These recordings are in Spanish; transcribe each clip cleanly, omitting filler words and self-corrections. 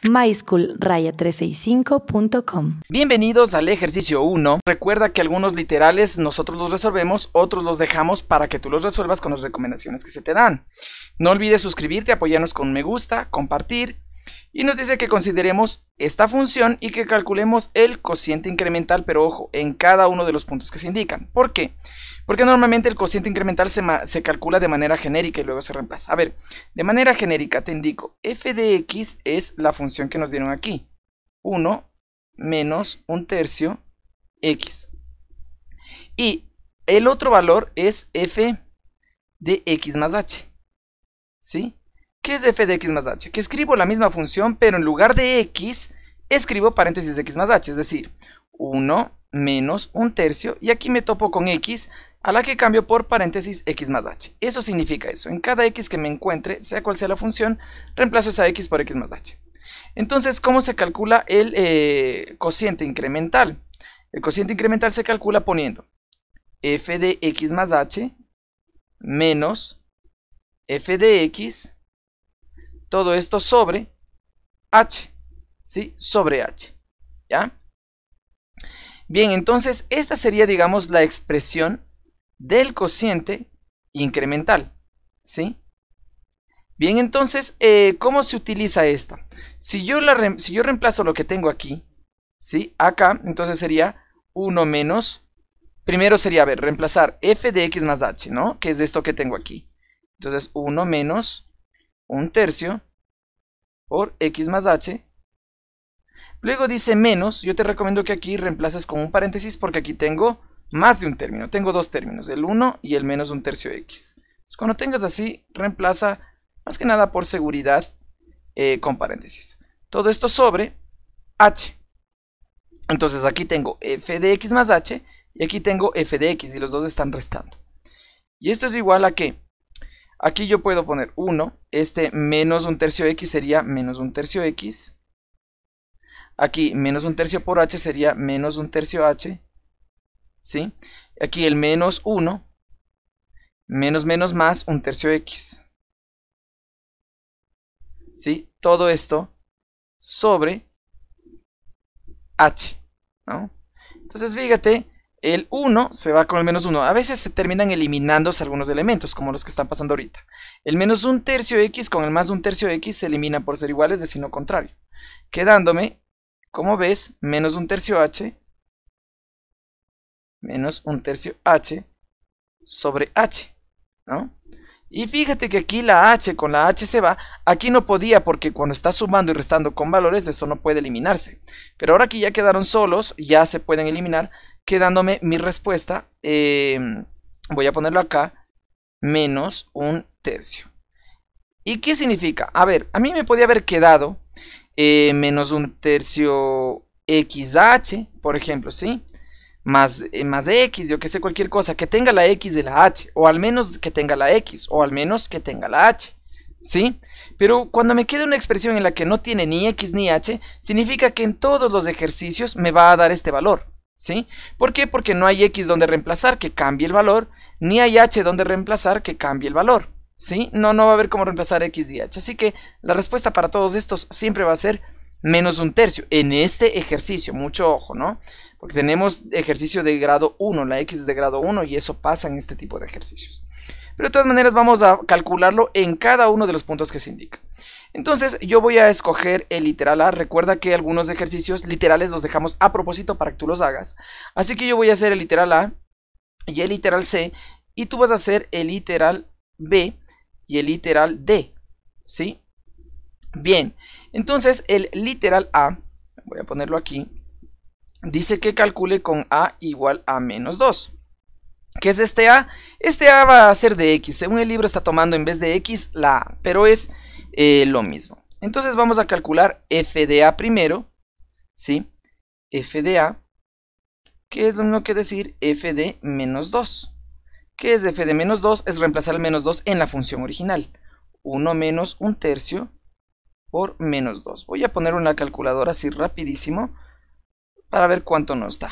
myschool-365.com. Bienvenidos al ejercicio 1. Recuerda que algunos literales nosotros los resolvemos, otros los dejamos para que tú los resuelvas con las recomendaciones que se te dan. No olvides suscribirte, apoyarnos con un me gusta, compartir. Y nos dice que consideremos esta función y que calculemos el cociente incremental, pero ojo, en cada uno de los puntos que se indican. ¿Por qué? Porque normalmente el cociente incremental se calcula de manera genérica y luego se reemplaza. A ver, de manera genérica te indico, f de x es la función que nos dieron aquí. 1 menos 1/3 x. Y el otro valor es f de x más h. ¿Sí? ¿Qué es f de x más h? Que escribo la misma función, pero en lugar de x, escribo paréntesis x más h, es decir, 1 menos 1/3, y aquí me topo con x, a la que cambio por paréntesis x más h. Eso significa eso, en cada x que me encuentre, sea cual sea la función, reemplazo esa x por x más h. Entonces, ¿cómo se calcula el cociente incremental? El cociente incremental se calcula poniendo f de x más h menos f de x, todo esto sobre h, ¿sí? Sobre h, ¿ya? Bien, entonces esta sería, digamos, la expresión del cociente incremental, ¿sí? Bien, entonces, ¿cómo se utiliza esta? Si yo reemplazo lo que tengo aquí, ¿sí? Acá, entonces sería 1 menos, primero sería, a ver, reemplazar f de x más h, ¿no? Que es esto que tengo aquí. Entonces, 1 menos 1/3 por x más h. Luego dice menos, yo te recomiendo que aquí reemplaces con un paréntesis porque aquí tengo más de un término, tengo dos términos, el 1 y el menos 1/3 x. Entonces, cuando tengas así, reemplaza más que nada por seguridad con paréntesis. Todo esto sobre h. Entonces aquí tengo f de x más h y aquí tengo f de x y los dos están restando. Y esto es igual a que aquí yo puedo poner 1, este menos 1/3 x sería menos 1/3 x. Aquí menos 1/3 por h sería menos 1/3 h. ¿Sí? Aquí el menos 1, menos menos más 1/3 x. ¿Sí? Todo esto sobre h, ¿no? Entonces fíjate, el 1 se va con el menos 1. A veces se terminan eliminándose algunos elementos, como los que están pasando ahorita. El menos 1/3 x con el más 1/3 x se eliminan por ser iguales de signo contrario. Quedándome, como ves, menos 1/3 h menos 1/3 h sobre h, ¿no? Y fíjate que aquí la h con la h se va. Aquí no podía porque cuando está sumando y restando con valores, eso no puede eliminarse. Pero ahora que ya quedaron solos, ya se pueden eliminar, quedándome mi respuesta, voy a ponerlo acá, menos 1/3. ¿Y qué significa? A ver, a mí me podía haber quedado menos 1/3 xh, por ejemplo, ¿sí? Más de x, yo que sé, cualquier cosa que tenga la x de la h, o al menos que tenga la x, o al menos que tenga la h, ¿sí? Pero cuando me queda una expresión en la que no tiene ni x ni h, significa que en todos los ejercicios me va a dar este valor, ¿sí? ¿Por qué? Porque no hay x donde reemplazar que cambie el valor, ni hay h donde reemplazar que cambie el valor, ¿sí? No va a haber cómo reemplazar x y h, así que la respuesta para todos estos siempre va a ser menos 1/3 en este ejercicio. Mucho ojo, ¿no? Porque tenemos ejercicio de grado 1, la x es de grado 1 y eso pasa en este tipo de ejercicios. Pero de todas maneras vamos a calcularlo en cada uno de los puntos que se indican. Entonces yo voy a escoger el literal A. Recuerda que algunos ejercicios literales los dejamos a propósito para que tú los hagas. Así que yo voy a hacer el literal A y el literal C, y tú vas a hacer el literal B y el literal D, ¿sí? Bien, entonces el literal A, voy a ponerlo aquí, dice que calcule con A igual a menos 2. ¿Qué es este A? Este A va a ser de X. Según el libro está tomando en vez de X la A, pero es lo mismo. Entonces vamos a calcular f de A primero, ¿sí? F de A, que es lo mismo que decir f de menos 2. ¿Qué es f de menos 2? Es reemplazar el menos 2 en la función original. 1 menos 1/3 por menos 2. Voy a poner una calculadora así rapidísimo para ver cuánto nos da.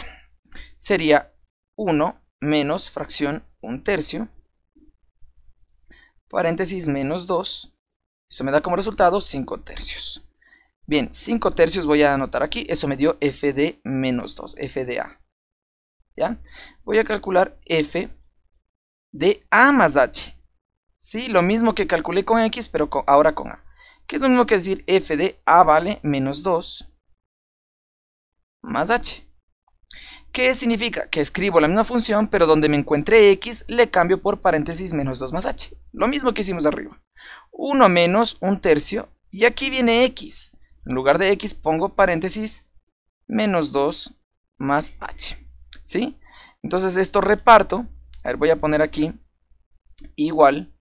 Sería 1 menos fracción 1/3, paréntesis menos 2. Eso me da como resultado 5/3. Bien, 5 tercios voy a anotar aquí. Eso me dio f de menos 2, f de a. ¿Ya? Voy a calcular f de a más h. ¿Sí? Lo mismo que calculé con x, pero ahora con a. Que es lo mismo que decir f de a vale menos 2 más h. ¿Qué significa? Que escribo la misma función, pero donde me encuentre x, le cambio por paréntesis menos 2 más h. Lo mismo que hicimos arriba. 1 menos 1 tercio, y aquí viene x. En lugar de x pongo paréntesis menos 2 más h. ¿Sí? Entonces esto reparto. A ver, voy a poner aquí igual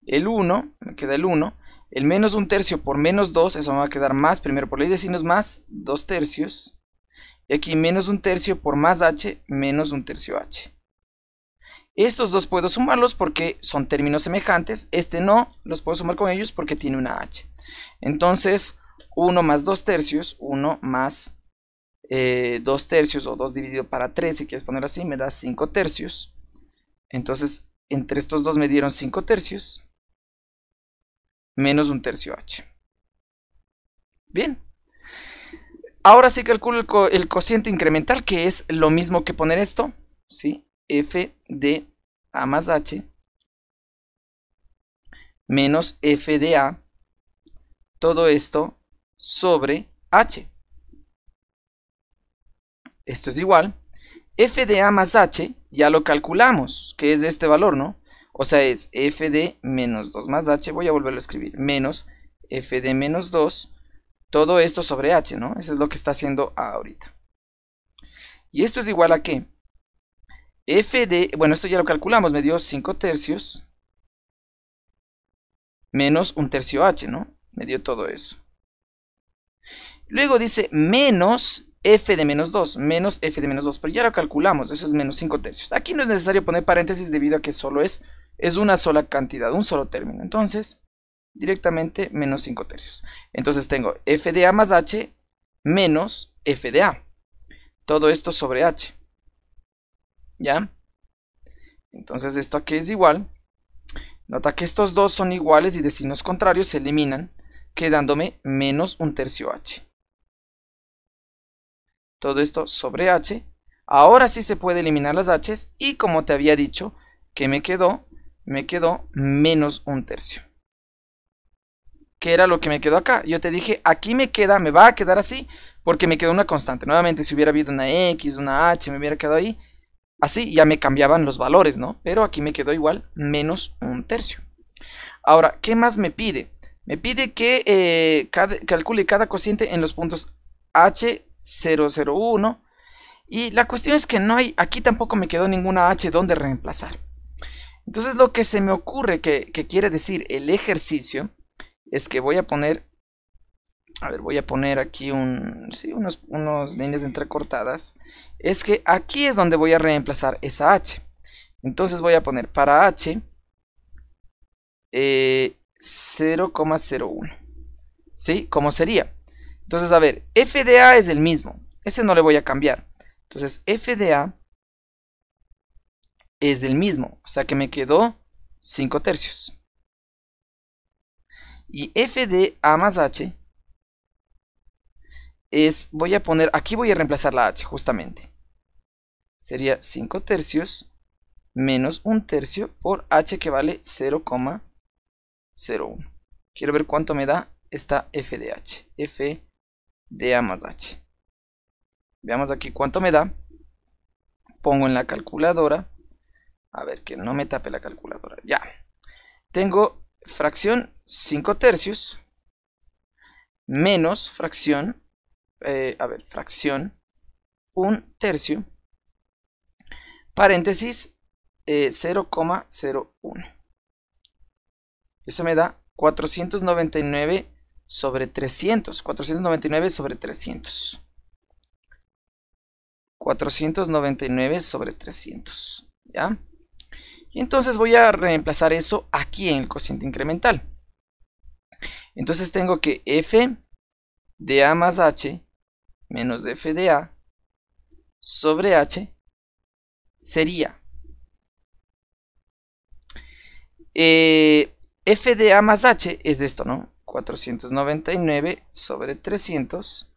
el 1, me queda el 1. El menos 1 tercio por menos 2, eso me va a quedar más, primero por ley de signos más 2 tercios. Y aquí menos 1 tercio por más h, menos 1 tercio h. Estos dos puedo sumarlos porque son términos semejantes. Este no, los puedo sumar con ellos porque tiene una h. Entonces, 1 más 2 tercios, 1 más 2 tercios, o 2 dividido para 3, si quieres ponerlo así, me da 5 tercios. Entonces, entre estos dos me dieron 5 tercios, menos 1 tercio h. Bien. Ahora sí calculo el cociente incremental, que es lo mismo que poner esto, ¿sí? F de a más h menos f de a, todo esto sobre h. Esto es igual, f de a más h, ya lo calculamos, que es de este valor, ¿no? O sea, es f de menos 2 más h, voy a volverlo a escribir, menos f de menos 2, todo esto sobre h, ¿no? Eso es lo que está haciendo ahorita. Y esto es igual a ¿qué? F de, bueno, esto ya lo calculamos, me dio 5 tercios menos 1 tercio h, ¿no? Me dio todo eso. Luego dice menos f de menos 2, menos f de menos 2, pero ya lo calculamos, eso es menos 5 tercios. Aquí no es necesario poner paréntesis debido a que solo es una sola cantidad, un solo término. Entonces, directamente menos 5 tercios. Entonces tengo f de a más h menos f de a. Todo esto sobre h. ¿Ya? Entonces esto aquí es igual. Nota que estos dos son iguales y de signos contrarios se eliminan, quedándome menos 1 tercio h. Todo esto sobre h. Ahora sí se puede eliminar las h's y como te había dicho, ¿qué me quedó? Me quedó menos 1 tercio. ¿Qué era lo que me quedó acá? Yo te dije, aquí me va a quedar así porque me quedó una constante. Nuevamente, si hubiera habido una x, una h, me hubiera quedado ahí. Así ya me cambiaban los valores, ¿no? Pero aquí me quedó igual, menos 1 tercio. Ahora, ¿qué más me pide? Me pide que calcule cada cociente en los puntos h0, 1. Y la cuestión es que no hay, aquí tampoco me quedó ninguna h donde reemplazar. Entonces lo que se me ocurre que quiere decir el ejercicio es que voy a poner, a ver, voy a poner aquí unos líneas entrecortadas. Es que aquí es donde voy a reemplazar esa h. Entonces voy a poner para h 0,01. ¿Sí? ¿Cómo sería? Entonces, a ver, f de a es el mismo. Ese no le voy a cambiar. Entonces, f de a es el mismo. O sea que me quedó 5 tercios. Y f de a más h es, voy a poner, aquí voy a reemplazar la h justamente. Sería 5 tercios menos 1 tercio por h que vale 0,01. Quiero ver cuánto me da esta f de h. F de a más h. Veamos aquí cuánto me da. Pongo en la calculadora. A ver, que no me tape la calculadora. Ya. Tengo fracción 5 tercios menos fracción, fracción 1 tercio, paréntesis 0,01. Eso me da 499 sobre 300. 499 sobre 300. 499 sobre 300. ¿Ya? Y entonces voy a reemplazar eso aquí en el cociente incremental. Entonces tengo que f de a más h menos f de a sobre h sería f de a más h es esto, ¿no? 499 sobre 300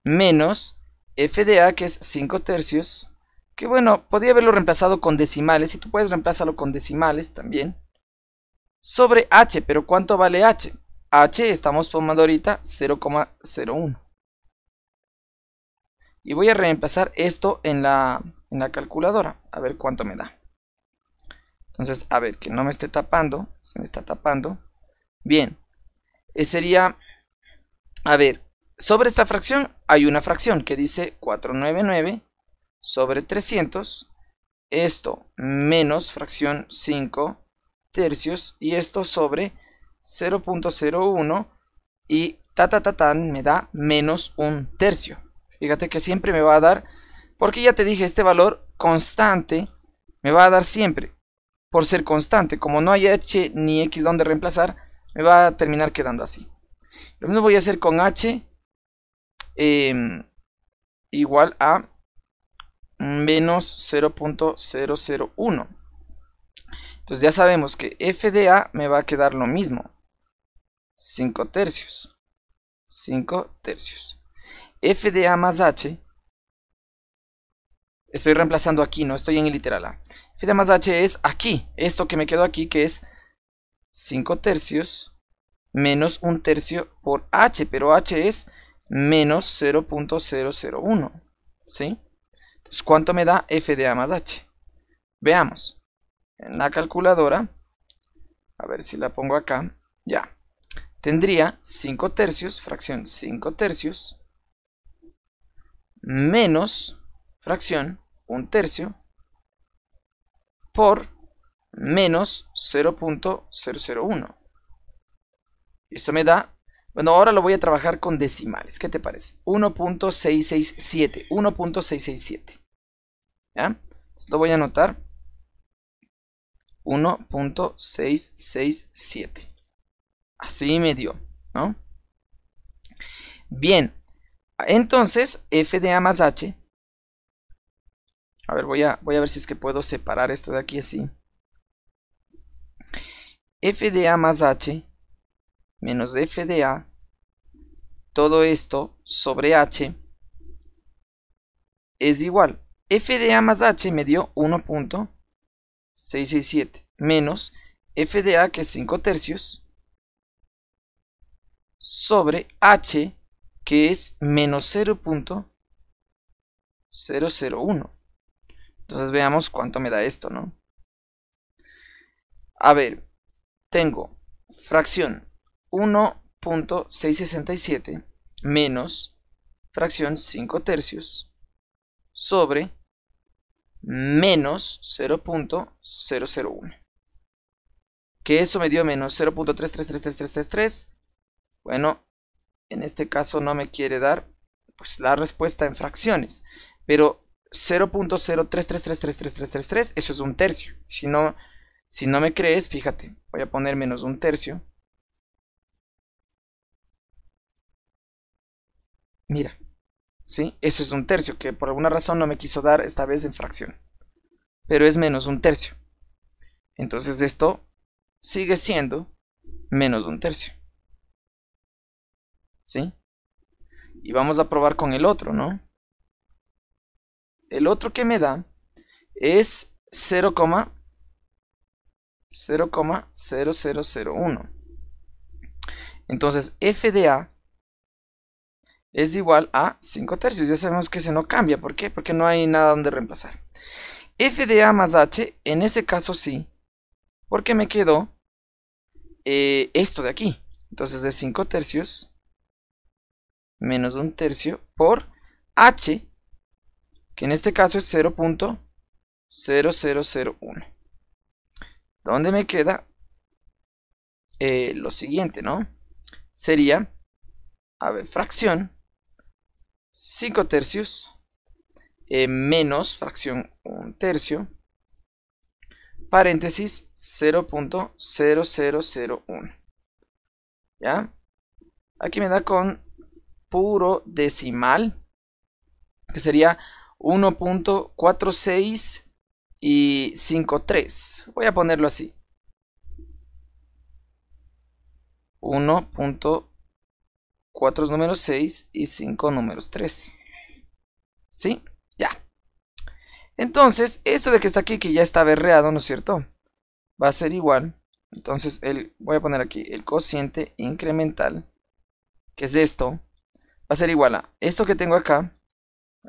menos f de a, que es 5 tercios, que bueno, podría haberlo reemplazado con decimales, y tú puedes reemplazarlo con decimales también, sobre h. Pero ¿cuánto vale h? H estamos tomando ahorita 0,01. Y voy a reemplazar esto en la calculadora, a ver cuánto me da. Entonces, a ver, que no me esté tapando, se me está tapando. Bien, sería, a ver, sobre esta fracción hay una fracción que dice 499 sobre 300, esto menos fracción 5 tercios, y esto sobre 0,01, y tan me da menos 1 tercio. Fíjate que siempre me va a dar, porque ya te dije, este valor constante me va a dar siempre, por ser constante. Como no hay h ni x donde reemplazar, me va a terminar quedando así. Lo mismo voy a hacer con h igual a menos 0,001. Entonces ya sabemos que f de a me va a quedar lo mismo, 5 tercios. 5 tercios. F de a más h, estoy reemplazando aquí, no estoy en el literal a. F de a más h es aquí, esto que me quedó aquí, que es 5 tercios menos 1 tercio por h, pero h es menos 0,001, ¿sí? Entonces, ¿cuánto me da f de a más h? Veamos. En la calculadora, a ver si la pongo acá, ya. Tendría 5 tercios, fracción 5 tercios, menos fracción 1 tercio, por menos 0,001. Eso me da, bueno, ahora lo voy a trabajar con decimales. ¿Qué te parece? 1,667. 1,667. ¿Ya? Entonces lo voy a anotar. 1,667. Así me dio, ¿no? Bien. Entonces, f de a más h. A ver, voy a ver si es que puedo separar esto de aquí así. F de a más h menos f de a, todo esto sobre h, es igual. F de a más h me dio 1,667 menos f de a, que es 5 tercios, sobre h, que es menos 0,001. Entonces veamos cuánto me da esto, ¿no? A ver, tengo fracción 1,667 menos fracción 5 tercios sobre menos 0,001. Que eso me dio menos 0,333333. Bueno, en este caso no me quiere dar pues la respuesta en fracciones, pero 0,033333333, eso es 1 tercio. Si no me crees, fíjate, voy a poner menos 1 tercio. Mira, ¿sí? Eso es 1 tercio, que por alguna razón no me quiso dar esta vez en fracción, pero es menos 1 tercio. Entonces esto sigue siendo menos 1 tercio, ¿sí? Y vamos a probar con el otro, ¿no? El otro que me da es 0,0001. Entonces f de a es igual a 5 tercios. Ya sabemos que ese no cambia. ¿Por qué? Porque no hay nada donde reemplazar. F de a más h, en ese caso sí, porque me quedó esto de aquí. Entonces de 5 tercios menos 1 tercio por h, que en este caso es 0,0001. ¿Dónde me queda lo siguiente, ¿no? Sería, a ver, fracción 5 tercios menos fracción 1 tercio, paréntesis 0,0001. ¿Ya? Aquí me da con puro decimal, que sería 1,46 y 53. Voy a ponerlo así. 1.4 números 6 y 5 números 3. ¿Sí? Ya. Entonces, esto de que está aquí, que ya está berreado, ¿no es cierto? Va a ser igual. Entonces, voy a poner aquí el cociente incremental, que es esto, va a ser igual a esto que tengo acá.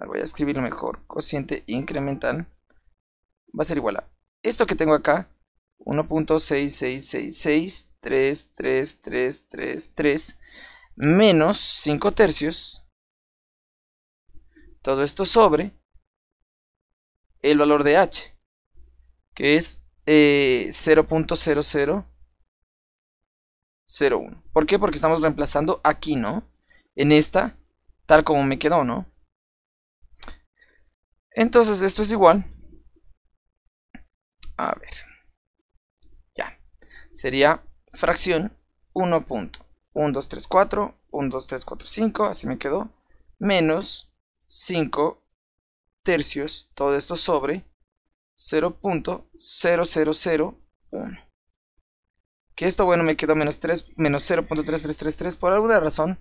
Voy a escribirlo mejor. Cociente incremental va a ser igual a esto que tengo acá. 1.666633333 menos 5 tercios. Todo esto sobre el valor de h, que es 0.0001. ¿Por qué? Porque estamos reemplazando aquí, ¿no? En esta, tal como me quedó, ¿no? Entonces esto es igual. A ver. Ya. Sería fracción 1.1234, 12345, así me quedó, menos 5 tercios, todo esto sobre 0.0001. Que esto, bueno, me quedó menos 0.3333 por alguna razón,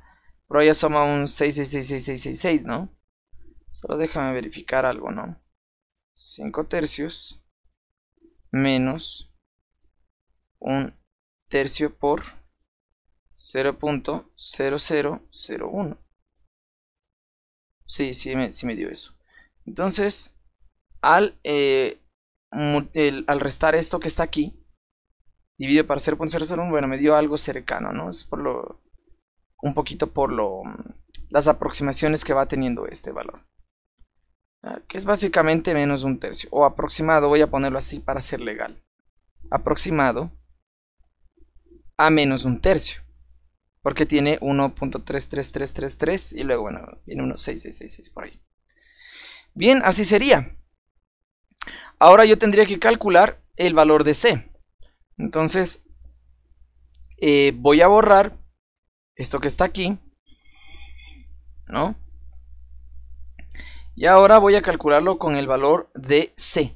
pero ya suma un 6666666, ¿no? Solo déjame verificar algo, ¿no? 5 tercios menos un tercio por 0.0001. Sí, sí me dio eso. Entonces, al restar esto que está aquí, dividido para 0.001, bueno, me dio algo cercano, ¿no? Es por un poquito por las aproximaciones que va teniendo este valor. Que es básicamente menos un tercio. O aproximado, voy a ponerlo así para ser legal. Aproximado a menos un tercio. Porque tiene 1.33333 y luego, bueno, viene 1.6666 por ahí. Bien, así sería. Ahora yo tendría que calcular el valor de C. Entonces, voy a borrar esto que está aquí, ¿no? Y ahora voy a calcularlo con el valor de C.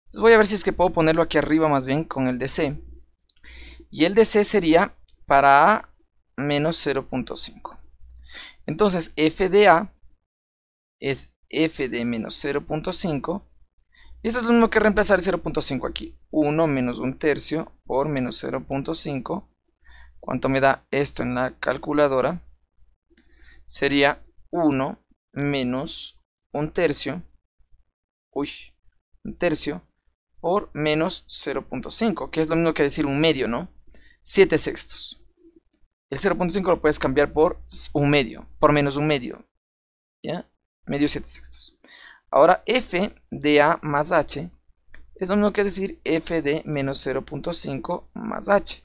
Entonces voy a ver si es que puedo ponerlo aquí arriba más bien con el de C. Y el de C sería para A menos 0.5. Entonces f de A es f de menos 0.5. Y esto es lo mismo que reemplazar el 0.5 aquí. 1 menos un tercio por menos 0.5. ¿Cuánto me da esto en la calculadora? Sería 1 menos un tercio. Uy, un tercio por menos 0.5, que es lo mismo que decir un medio, ¿no? 7 sextos. El 0.5 lo puedes cambiar por un medio, por menos un medio. ¿Ya? Medio 7 sextos. Ahora f de a más h es lo mismo que decir f de menos 0.5 más h,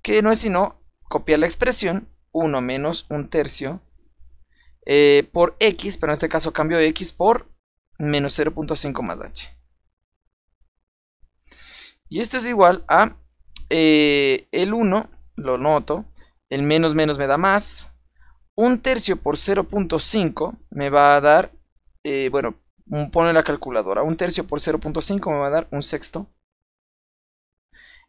que no es sino copiar la expresión 1 menos un tercio por x, pero en este caso cambio x por menos 0.5 más h. Y esto es igual a el 1, lo noto, el menos menos me da más, un tercio por 0.5 me va a dar, bueno, pone la calculadora, un tercio por 0.5 me va a dar un sexto.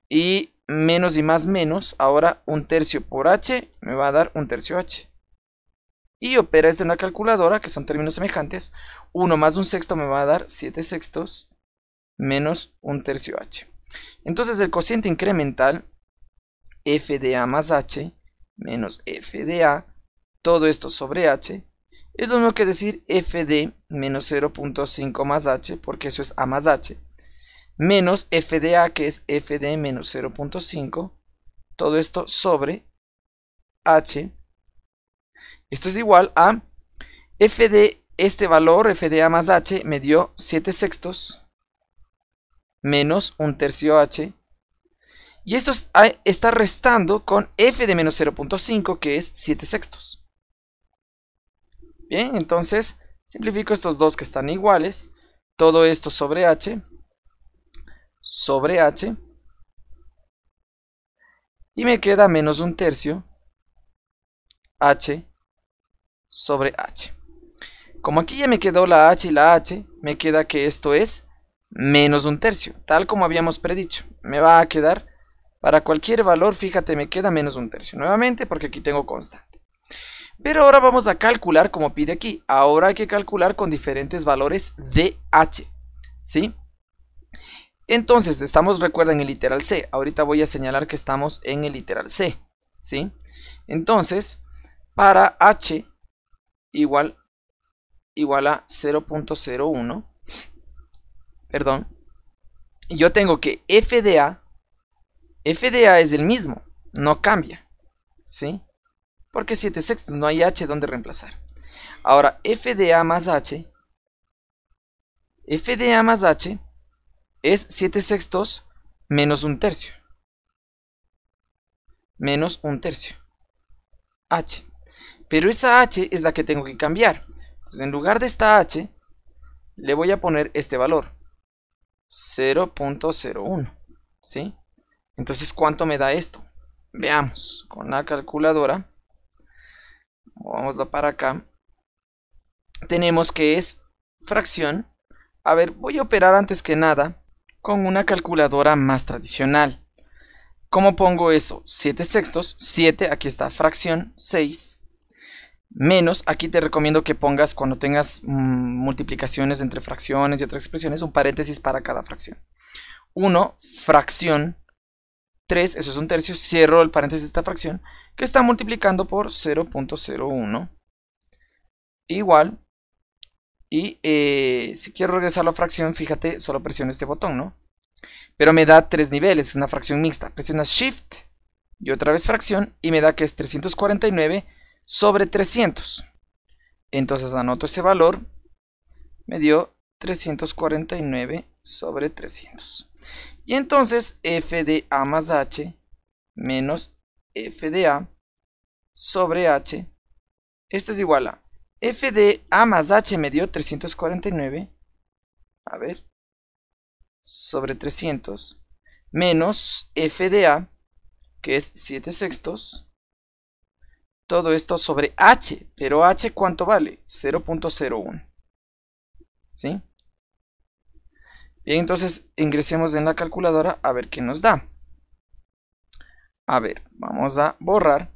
Y menos y más menos, ahora un tercio por h me va a dar un tercio h. Y opera desde una calculadora, que son términos semejantes. 1 más un sexto me va a dar 7 sextos menos un tercio h. Entonces el cociente incremental f de a más h menos f de a, todo esto sobre h, es lo mismo que decir f de menos 0.5 más h, porque eso es a más h, menos f de a, que es f de menos 0.5, todo esto sobre h. Esto es igual a f de este valor, f de a más h, me dio 7 sextos menos un tercio h. Y esto está restando con f de menos 0.5, que es 7 sextos. Bien, entonces simplifico estos dos que están iguales. Todo esto sobre h. Y me queda menos un tercio h sobre h. Como aquí ya me quedó la h y la h, me queda que esto es menos un tercio, tal como habíamos predicho. Me va a quedar Para cualquier valor, fíjate, me queda menos un tercio. Nuevamente, porque aquí tengo constante. Pero ahora vamos a calcular como pide aquí. Ahora hay que calcular con diferentes valores de h. ¿Sí? Entonces, estamos, recuerda, en el literal C. Ahorita voy a señalar que estamos en el literal C. ¿Sí? Entonces, para h igual a 0.01, perdón, yo tengo que f de a es el mismo, no cambia, ¿sí? Porque 7/6 no hay h donde reemplazar. Ahora, f de a más h es 7/6 menos un tercio. Menos un tercio. H. Pero esa h es la que tengo que cambiar. Entonces, en lugar de esta h, le voy a poner este valor. 0.01. ¿Sí? Entonces, ¿cuánto me da esto? Veamos. Con la calculadora. Movámoslo para acá. Tenemos que es fracción. A ver, voy a operar antes que nada con una calculadora más tradicional. ¿Cómo pongo eso? 7/6, 7, aquí está, fracción 6, menos, aquí te recomiendo que pongas cuando tengas multiplicaciones entre fracciones y otras expresiones, un paréntesis para cada fracción. 1, fracción 3, eso es un tercio, cierro el paréntesis de esta fracción, que está multiplicando por 0.01, igual, y si quiero regresar a la fracción, fíjate, solo presiono este botón, ¿no? Pero me da 3 niveles, es una fracción mixta. Presionas Shift y otra vez fracción y me da que es 349 sobre 300. Entonces anoto ese valor, me dio 349 sobre 300. Y entonces f de a más h menos f de a sobre h, esto es igual a f de a más h me dio 349, a ver, sobre 300 menos f de a, que es 7/6, todo esto sobre h, pero h ¿cuánto vale? 0.01, ¿sí? Bien, entonces ingresemos en la calculadora a ver qué nos da. A ver, vamos a borrar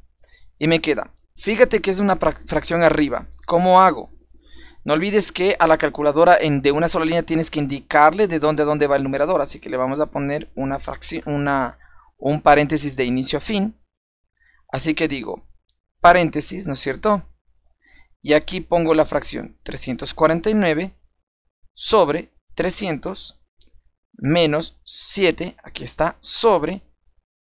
y me queda, fíjate que es una fracción arriba. ¿Cómo hago? No olvides que a la calculadora de una sola línea tienes que indicarle de dónde a dónde va el numerador. Así que le vamos a poner una fracción, un paréntesis de inicio a fin. Así que digo paréntesis, ¿no es cierto? Y aquí pongo la fracción 349 sobre 300 menos 7, aquí está, sobre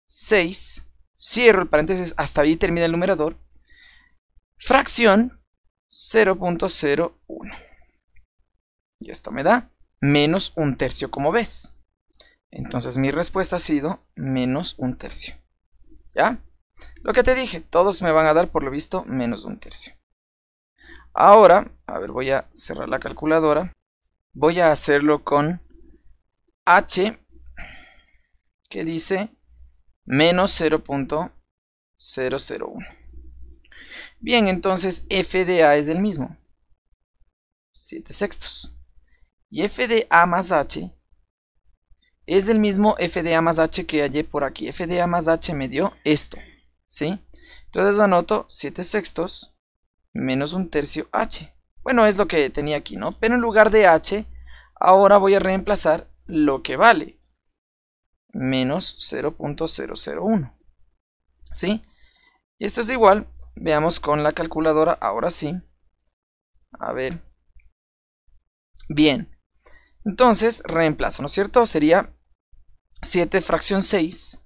6. Cierro el paréntesis, hasta ahí termina el numerador. Fracción 0.01. Y esto me da menos un tercio, como ves. Entonces mi respuesta ha sido menos un tercio. ¿Ya? Lo que te dije, todos me van a dar por lo visto menos un tercio. Ahora, a ver, voy a cerrar la calculadora. Voy a hacerlo con h, que dice menos 0.001. Bien, entonces f de a es el mismo, 7/6. Y f de a más h es el mismo f de a más h que hallé por aquí. F de a más h me dio esto, ¿sí? Entonces anoto 7/6 menos un tercio h. Bueno, es lo que tenía aquí, ¿no? Pero en lugar de h, ahora voy a reemplazar lo que vale, menos 0.001, ¿sí? Y esto es igual. Veamos con la calculadora, ahora sí. A ver. Bien. Entonces, reemplazo, ¿no es cierto? Sería 7 fracción 6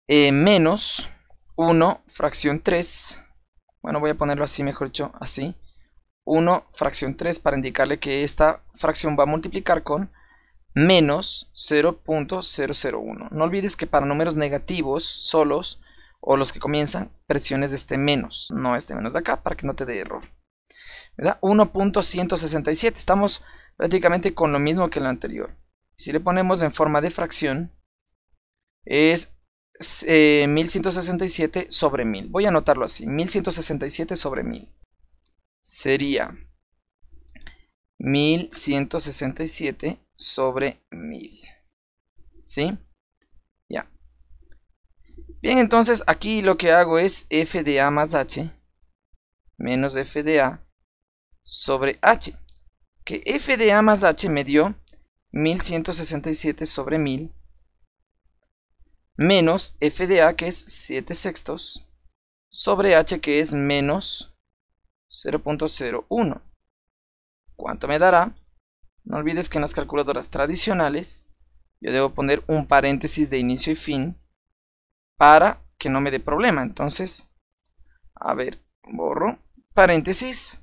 menos 1 fracción 3. Bueno, voy a ponerlo así, mejor dicho, así. 1 fracción 3 para indicarle que esta fracción va a multiplicar con menos 0.001. No olvides que para números negativos solos, o los que comienzan, presiones este menos, no este menos de acá, para que no te dé error. 1.167, estamos prácticamente con lo mismo que en lo anterior. Si le ponemos en forma de fracción, es 1167 sobre 1000. Voy a anotarlo así, 1167 sobre 1000. Sería 1167 sobre 1000. ¿Sí? Ya. Bien, entonces aquí lo que hago es f de a más h menos f de a sobre h. Que f de a más h me dio 1167 sobre 1000 menos f de a, que es 7 sextos, sobre h, que es menos 0.01. ¿Cuánto me dará? No olvides que en las calculadoras tradicionales yo debo poner un paréntesis de inicio y fin para que no me dé problema. Entonces, a ver, borro, paréntesis,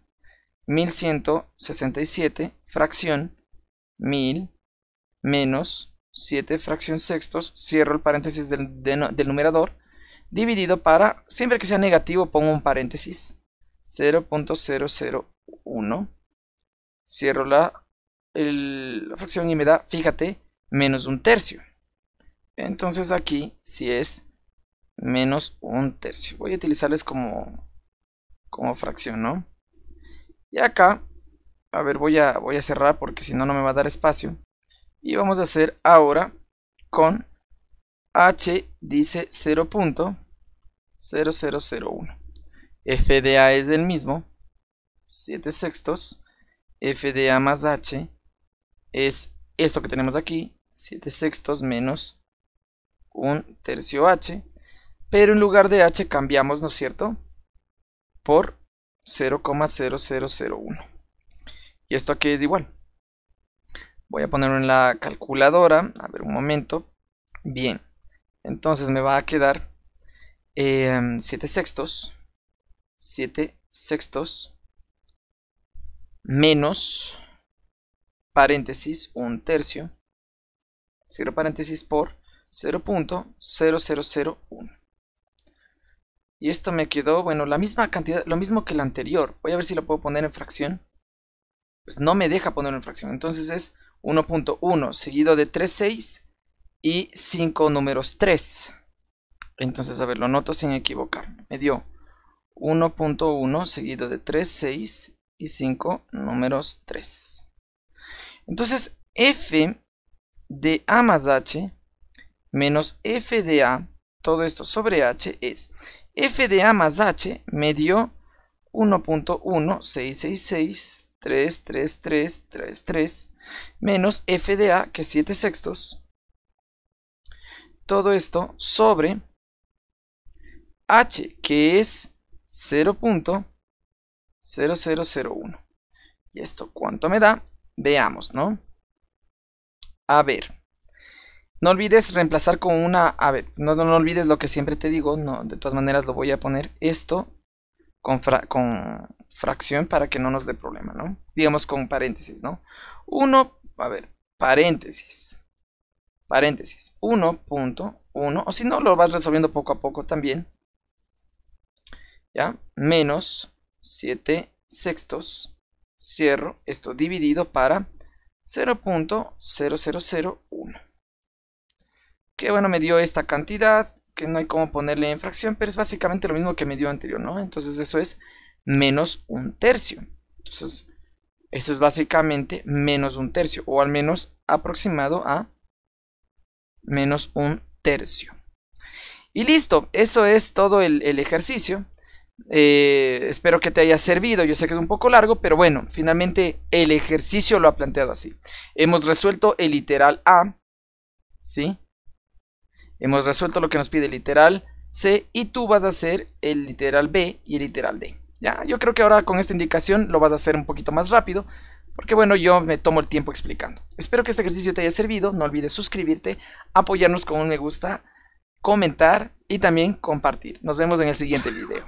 1167 fracción 1000 menos 7 fracción sextos, cierro el paréntesis del numerador, dividido para, siempre que sea negativo pongo un paréntesis, 0.001, cierro la fracción y me da, fíjate, menos un tercio. Entonces aquí sí es menos un tercio. Voy a utilizarles como fracción, ¿no? Y acá, a ver, voy a cerrar porque si no, no me va a dar espacio. Y vamos a hacer ahora con h dice 0.0001. f de a es el mismo, 7 sextos. F de a más h es esto que tenemos aquí, 7 sextos menos un tercio h. Pero en lugar de h cambiamos, ¿no es cierto?, por 0,0001. Y esto aquí es igual. Voy a ponerlo en la calculadora. A ver, un momento. Bien. Entonces me va a quedar 7 sextos. 7 sextos menos paréntesis un tercio. Cierro paréntesis por 0.0001. Y esto me quedó, bueno, la misma cantidad, lo mismo que el anterior. Voy a ver si lo puedo poner en fracción. Pues no me deja ponerlo en fracción. Entonces es 1.1 seguido de 3,6 y 5 números 3. Entonces, a ver, lo noto sin equivocarme. Me dio 1.1 seguido de 3,6 y 5 números 3. Entonces, f de a más h menos f de a, todo esto sobre h, es f de a más h me dio 1.1666333333 menos f de a, que es 7 sextos, todo esto sobre h, que es 0.0001. ¿Y esto cuánto me da? Veamos, ¿no? A ver, no olvides reemplazar con una, a ver, no olvides lo que siempre te digo, no, de todas maneras lo voy a poner esto con fracción para que no nos dé problema, ¿no? Digamos con paréntesis, ¿no? 1, a ver, paréntesis, 1.1, o si no lo vas resolviendo poco a poco también, ¿ya? Menos 7 sextos, cierro esto dividido para 0.0001. Que bueno, me dio esta cantidad, que no hay cómo ponerle en fracción, pero es básicamente lo mismo que me dio anterior, ¿no? Entonces eso es menos un tercio. Entonces eso es básicamente menos un tercio, o al menos aproximado a menos un tercio. Y listo, eso es todo el ejercicio. Espero que te haya servido. Yo sé que es un poco largo, pero bueno, finalmente el ejercicio lo ha planteado así. Hemos resuelto el literal A, ¿sí? Hemos resuelto lo que nos pide el literal C y tú vas a hacer el literal B y el literal D. ¿Ya? Yo creo que ahora con esta indicación lo vas a hacer un poquito más rápido, porque bueno, yo me tomo el tiempo explicando. Espero que este ejercicio te haya servido. No olvides suscribirte, apoyarnos con un me gusta, comentar y también compartir. Nos vemos en el siguiente video.